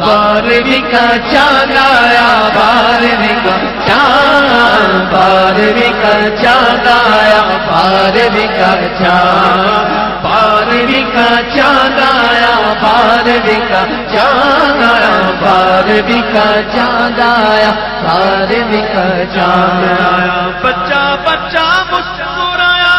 بارہویں کا چاند آیا، بارہویں کا چاند، بارہویں کا چاند آیا، بارہویں کا چاند، بارہویں کا چاند آیا، بارہویں کا چاند آیا، بارہویں کا چاند آیا، بارہویں کا چاند آیا، بچہ بچہ مسکرایا،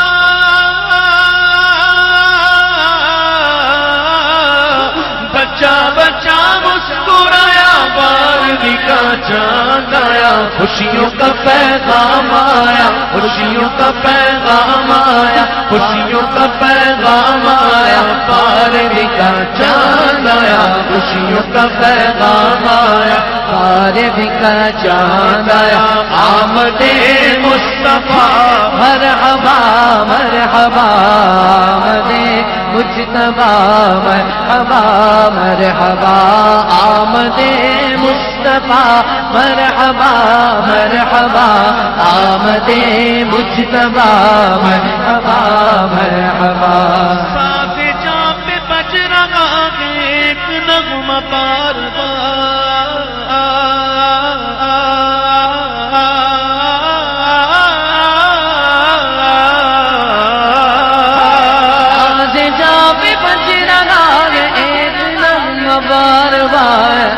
بچہ بچہ مسکرایا، بارہویں کا چاند آیا، خوشیوں کا پیغام آیا، خوشیوں کا پیغام آیا، خوشیوں کا پیغام آیا، بارہویں کا چاند آیا، خوشیوں کا پیغام آیا، بارہویں کا چاند آیا، آمد مصطفیٰ مرحبا مرحبا، آمد مجتبی مرحبا مرحبا، آمد مصطفیٰ مرحبا مرحبا، آمد مجتبی مرحبا مرحبا، ساز جاں پہ بج رہا ہے ایک نغمہ بار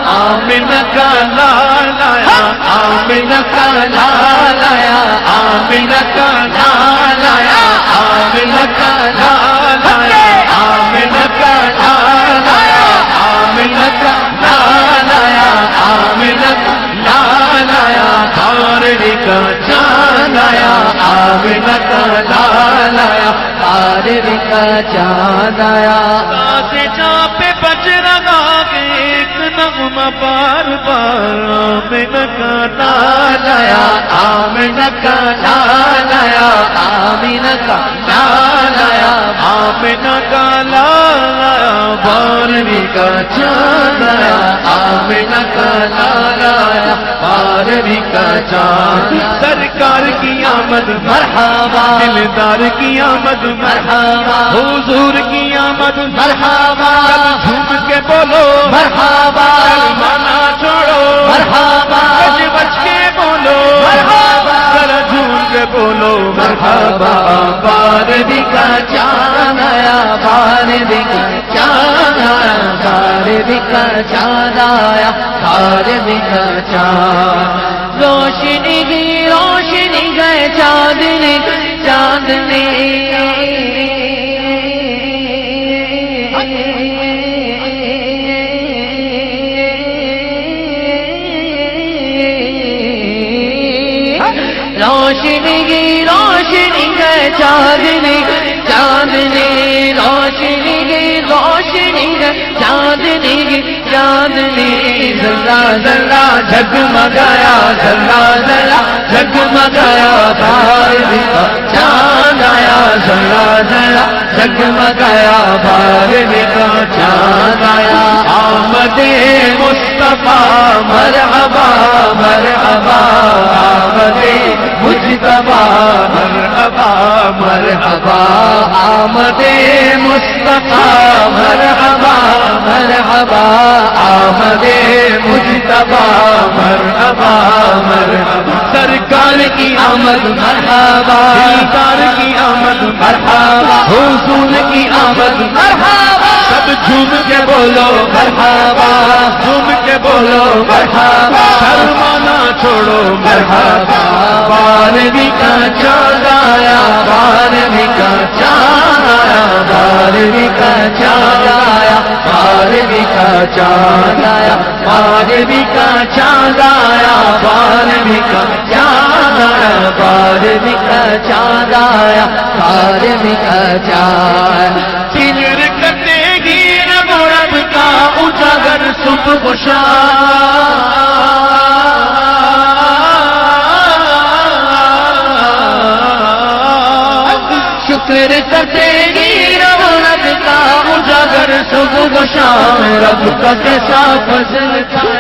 آمنہ کا لال آیا، آمنہ کا لال آیا، آمنہ کا لال آیا، آمنہ کا لال آیا، آمنہ کا لال آیا، آمنہ کا لال آیا، آمنہ کا لال آیا، بارہویں کا چاند آیا، آمنہ کا لال آیا، بارہویں کا چاند آیا، ساز جاں پہ بج رہا ہے ایک نغمہ بار بار، آمنہ کا لال آیا، آمنہ کا لال آیا، آمنہ کا لال آیا، آمنہ کا لال آیا، بارہویں کا چاند آیا، آمنہ کا لال آیا، بارہویں کا چاند، سرکار کی آمد مرحبا، دلدار کی آمد مرحبا، حضور کی آمد مرحبا، جھوم کے بولو مرحبا، کلمہ چھوڑو مرحبا، بچ بچ کے بولو مرحبا، ذرا جھوم کے بولو مرحبا، بارہویں کا چاند آیا، بارہویں کا چاند آیا، بارہویں کا چاند آیا، بارہویں کا چاند، روشنی کی روشنی گئے چاندنی چاندنی، روشنی کی روشنی ہے چاندنی چاندنی، روشنی کی روشنی ہے چاندنی کی چاندنی، ذرا ذرا جگمگایا، ذرا ذرا جگمگایا، بارہویں کا چاند آیا، ذرا ذرا جگمگایا، بارہویں کا چاند آیا، آمد مصطفیٰ مرحبا مرحبا، آمد مجتبی مرحبا مرحبا، آمد مصطفیٰ مرحبا مرحبا، آمد مجتبی مرحبا مرحبا، سرکار کی آمد مرحبا، دلدار کی آمد مرحبا، حضور کی آمد مرحبا، سب جھوم کے بولو مرحبا، جھوم کے بولو مرحبا، شرمانا چھوڑو مرحبا، بارہویں کا چاند آیا، بارہویں کا چاند آیا، بارہویں کا چاند آیا، بارہویں کا چاند آیا، بارہویں کا چاند آیا، بارہویں کا چاند آیا، بارہویں کا چاند آیا، بارہویں کا چاند، چنر کرتے گی رب کا اجاگر صبح و شام، شکر کرتے گی رب کا اجاگر صبح و شام، رب کا کیسا فضل تھا،